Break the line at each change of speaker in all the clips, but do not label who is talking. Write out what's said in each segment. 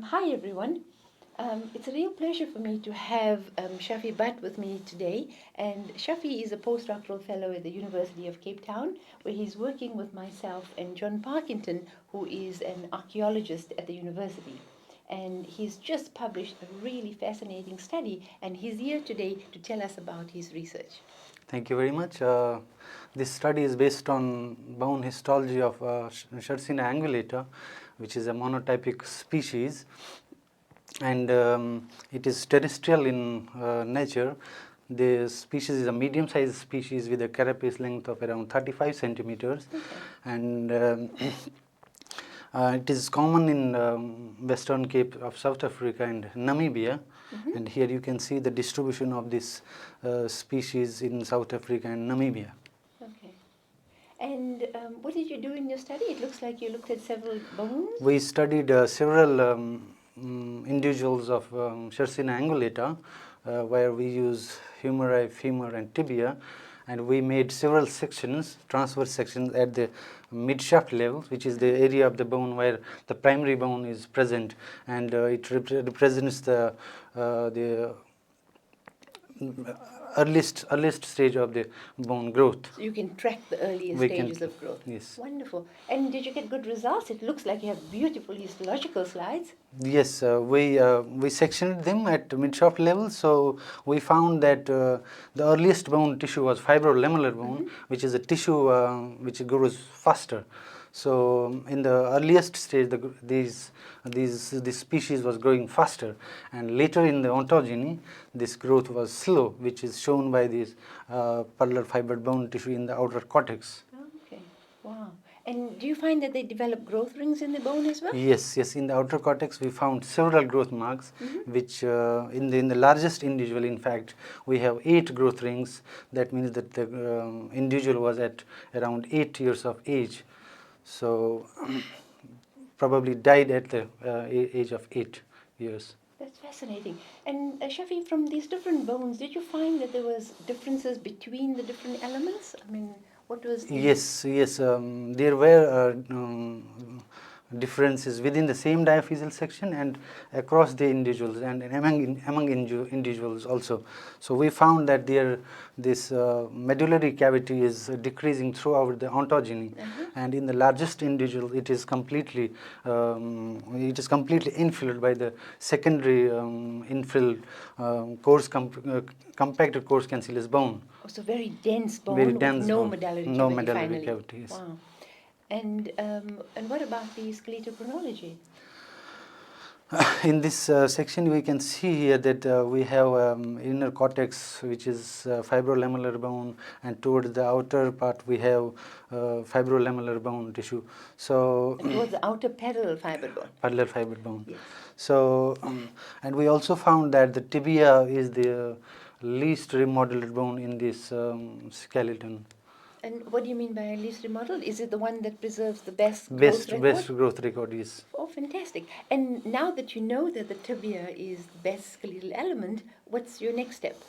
Hi everyone. It's a real pleasure for me to have Shafi Bhat with me today. And Shafi is a postdoctoral fellow at the University of Cape Town, where he's working with myself and John Parkinson, who is an archaeologist at the university. And he's just published a really fascinating study, and he's here today to tell us about his research.
Thank you very much. This study is based on bone histology of Chersina angulata, which is a monotypic species, and it is terrestrial in nature. The species is a medium-sized species with a carapace length of around 35 centimeters, and it is common in Western Cape of South Africa and Namibia. And here you can see the distribution of this species in South Africa and Namibia.
Okay. And what did you do in your study? It looks like you looked at several bones.
We studied several individuals of Chersina angulata, where we use humeri, femur, and tibia, and we made several sections, transverse sections at the mid-shaft level, which is the area of the bone where the primary bone is present, and it represents the earliest stage of the bone growth.
So you can track the earliest stages of growth.
Yes.
Wonderful. And did you get good results? It looks like you have beautiful histological slides.
Yes, we sectioned them at mid-shaft level, so we found that the earliest bone tissue was fibrolamellar bone, which is a tissue which grows faster. So in the earliest stage, this species was growing faster, and later in the ontogeny, this growth was slow, which is shown by this parallel fibered bone tissue in the outer cortex.
Okay, wow. And do you find that they develop growth rings in the bone as well?
Yes, yes. In the outer cortex, we found several growth marks, which in the largest individual, in fact, we have 8 growth rings. That means that the individual was at around 8 years of age. So probably died at the age of 8 years.
That's fascinating. And Shafi, from these different bones, did you find that there was differences between the different elements? I mean, what was the...
Yes, yes. There were differences within the same diaphyseal section and across the individuals and among individuals also. So we found that this medullary cavity is decreasing throughout the ontogeny, and in the largest individual it is completely infilled by the secondary infilled compacted coarse cancellous bone.
Oh, so very dense bone,
Very dense
with no
bone.
medullary
No
cavity
medullary
finally.
cavity, yes.
Wow. And what about the skeletochronology?
In this section, we can see here that we have inner cortex, which is fibrolamellar bone, and towards the outer part we have fibrolamellar bone tissue. So
And towards the outer parallel fibered bone.
Parallel fibered bone.
Yes.
So, and we also found that the tibia is the least remodeled bone in this skeleton.
And what do you mean by least remodeled? Is it the one that preserves the best growth record?
Best growth record, yes.
Oh, fantastic. And now that you know that the tibia is the best skeletal element, what's your next step?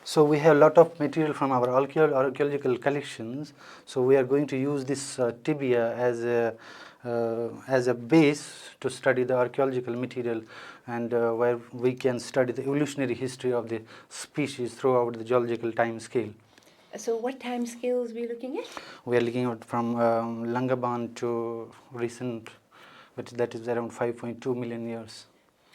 So we have a lot of material from our archaeological collections. So we are going to use this tibia as a base to study the archaeological material, and where we can study the evolutionary history of the species throughout the geological time scale.
So what time scales are we looking at?
We are looking at from Langaban to recent, but that is around 5.2 million years.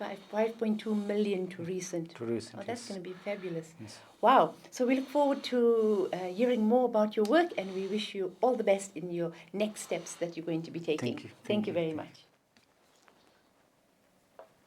5.2 million to recent.
To recent,
oh, that's
yes.
going to be fabulous.
Yes.
Wow. So we look forward to hearing more about your work, and we wish you all the best in your next steps that you're going to be taking.
Thank you.
Thank you very much.